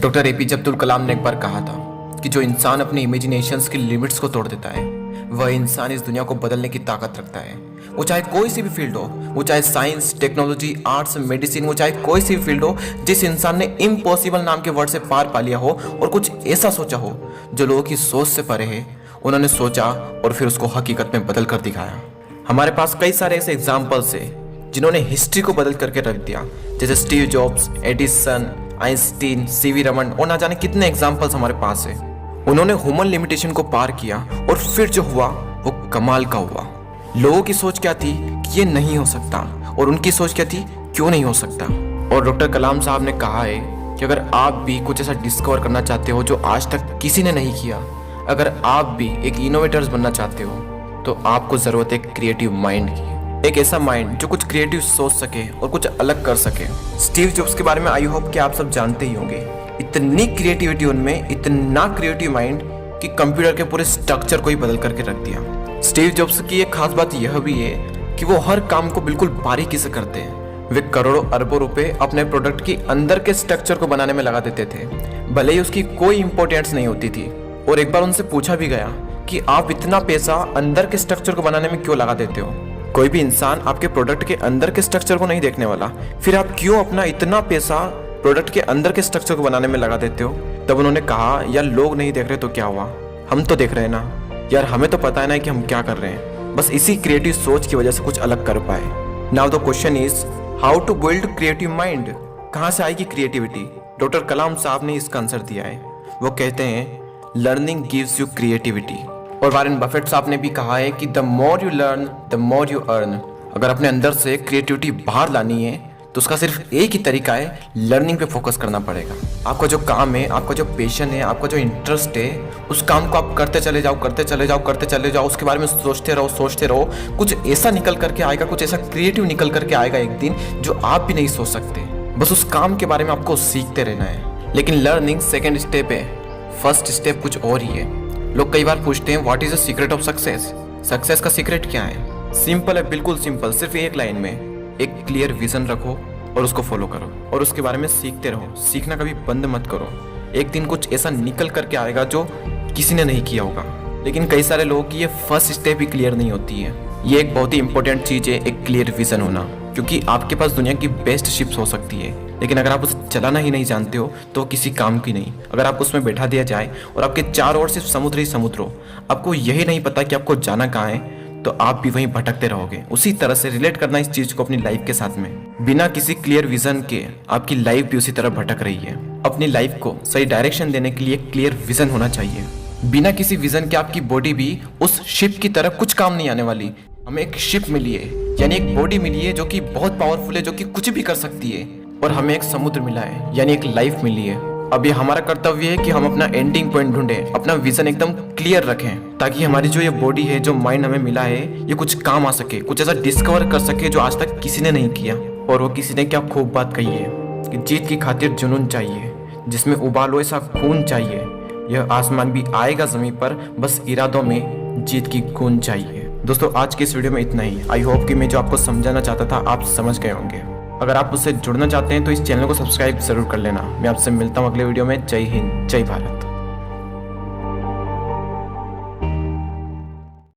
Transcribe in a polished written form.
Doctor APJ Abdul Kalam ने एक बार कहा था कि जो इंसान अपनी इमेजिनेशंस की लिमिट्स को तोड़ देता है वह इंसान इस दुनिया को बदलने की ताकत रखता है। वो चाहे कोई सी भी फील्ड हो, वो चाहे साइंस, टेक्नोलॉजी, आर्ट्स, मेडिसिन, वो चाहे कोई सी भी फील्ड हो, जिस इंसान ने इम्पॉसिबल नाम के वर्ड से पार पा लिया हो और कुछ ऐसा सोचा हो जो लोगों की सोच से परे है, उन्होंने सोचा और फिर उसको हकीकत में बदल कर दिखाया। हमारे पास कई सारे ऐसे एग्जाम्पल्स है जिन्होंने हिस्ट्री को बदल करके रख दिया, जैसे Steve jobs, Edison, Einstein, CV Raman और ना जाने कितने एग्जाम्पल्स हमारे पास है। उन्होंने ह्यूमन लिमिटेशन को पार किया और फिर जो हुआ वो कमाल का हुआ। लोगों की सोच क्या थी कि ये नहीं हो सकता और उनकी सोच क्या थी, क्यों नहीं हो सकता। और डॉक्टर कलाम साहब ने कहा है कि अगर आप भी कुछ ऐसा डिस्कवर करना चाहते हो जो आज तक किसी ने नहीं किया, अगर आप भी एक इनोवेटर्स बनना चाहते हो, तो आपको ज़रूरत है क्रिएटिव माइंड की। एक ऐसा माइंड जो कुछ क्रिएटिव सोच सके और कुछ अलग कर सके। स्टीव जॉब्स के बारे में आई होप कि आप सब जानते ही होंगे। इतनी क्रिएटिविटी उनमें, इतना क्रिएटिव माइंड कि कंप्यूटर के पूरे स्ट्रक्चर को ही बदल करके रख दिया। स्टीव जॉब्स की एक खास बात यह भी है कि वो हर काम को बिल्कुल बारीकी से करते हैं। वे करोड़ों अरबों रुपए अपने प्रोडक्ट की अंदर के स्ट्रक्चर को बनाने में लगा देते थे, भले ही उसकी कोई इंपॉर्टेंस नहीं होती थी। और एक बार उनसे पूछा भी गया कि आप इतना पैसा अंदर के स्ट्रक्चर को बनाने में क्यों लगा देते हो? कोई भी इंसान आपके प्रोडक्ट के अंदर के स्ट्रक्चर को नहीं देखने वाला, फिर आप क्यों अपना इतना पैसा प्रोडक्ट के अंदर के स्ट्रक्चर को बनाने में लगा देते हो? तब उन्होंने कहा, यार लोग नहीं देख रहे तो क्या हुआ, हम तो देख रहे हैं ना यार, हमें तो पता है ना कि हम क्या कर रहे हैं। बस इसी क्रिएटिव सोच की वजह से कुछ अलग कर पाए। Now the question is how to build creative mind. कहाँ से आएगी क्रिएटिविटी? डॉक्टर कलाम साहब ने इसका आंसर दिया है। वो कहते हैं लर्निंग गिव्स यू क्रिएटिविटी। और वारेन बफेट साहब ने भी कहा है कि the more you learn the more you earn. अगर अपने अंदर से क्रिएटिविटी बाहर लानी है तो उसका सिर्फ एक ही तरीका है, लर्निंग पे फोकस करना पड़ेगा। आपका जो काम है, आपका जो पैशन है, आपका जो इंटरेस्ट है, उस काम को आप करते चले जाओ, करते चले जाओ, करते चले जाओ। उसके बारे में सोचते रहो, सोचते रहो। कुछ ऐसा निकल करके आएगा, कुछ ऐसा क्रिएटिव निकल करके आएगा एक दिन जो आप भी नहीं सोच सकते। बस उस काम के बारे में आपको सीखते रहना है। लेकिन लर्निंग सेकेंड स्टेप है, फर्स्ट स्टेप कुछ और ही है। लोग कई बार पूछते हैं what is the secret of success. Success का सीक्रेट क्या है? सिंपल है, बिल्कुल सिंपल। सिर्फ एक लाइन में एक क्लियर विजन रखो और उसको फॉलो करो और उसके बारे में सीखते रहो। सीखना कभी बंद मत करो। एक दिन कुछ ऐसा निकल करके आएगा जो किसी ने नहीं किया होगा। लेकिन कई सारे लोगों की ये फर्स्ट स्टेप ही क्लियर नहीं होती है। ये एक बहुत ही इंपॉर्टेंट चीज़ है, एक क्लियर विजन होना। क्योंकि आपके पास दुनिया की बेस्ट शिप्स हो सकती है, लेकिन अगर आप उसे चलाना ही नहीं जानते हो तो किसी काम की नहीं। अगर आपको उसमें बैठा दिया जाए और आपके चारों ओर सिर्फ समुद्र ही समुद्र हो, आपको यही नहीं पता कि आपको जाना कहाँ है, तो आप भी वहीं भटकते रहोगे। उसी तरह से रिलेट करना इस चीज को अपनी लाइफ के साथ में। बिना किसी क्लियर विजन के आपकी लाइफ भी उसी तरह भटक रही है। अपनी लाइफ को सही डायरेक्शन देने के लिए क्लियर विजन होना चाहिए। बिना किसी विजन के आपकी बॉडी भी उस शिप की तरह कुछ काम नहीं आने वाली। हमें एक शिप मिली है, यानी एक बॉडी मिली है जो कि बहुत पावरफुल है, जो कि कुछ भी कर सकती है। और हमें एक समुद्र मिला है, यानी एक लाइफ मिली है। अब ये हमारा कर्तव्य है कि हम अपना एंडिंग पॉइंट ढूंढें, अपना विजन एकदम क्लियर रखें, ताकि हमारी जो ये बॉडी है, जो माइंड हमें मिला है, ये कुछ काम आ सके, कुछ ऐसा डिस्कवर कर सके जो आज तक किसी ने नहीं किया। और वो किसी ने क्या खूब बात कही है कि जीत की खातिर जुनून चाहिए, जिसमें उबालो ऐसा खून चाहिए। यह आसमान भी आएगा जमीन पर, बस इरादों में जीत की गूंज चाहिए। दोस्तों, आज की इस वीडियो में इतना ही। आई होप कि मैं जो आपको समझाना चाहता था आप समझ गए होंगे। अगर आप उससे जुड़ना चाहते हैं तो इस चैनल को सब्सक्राइब जरूर कर लेना। मैं आपसे मिलता हूँ अगले वीडियो में। जय हिंद, जय भारत।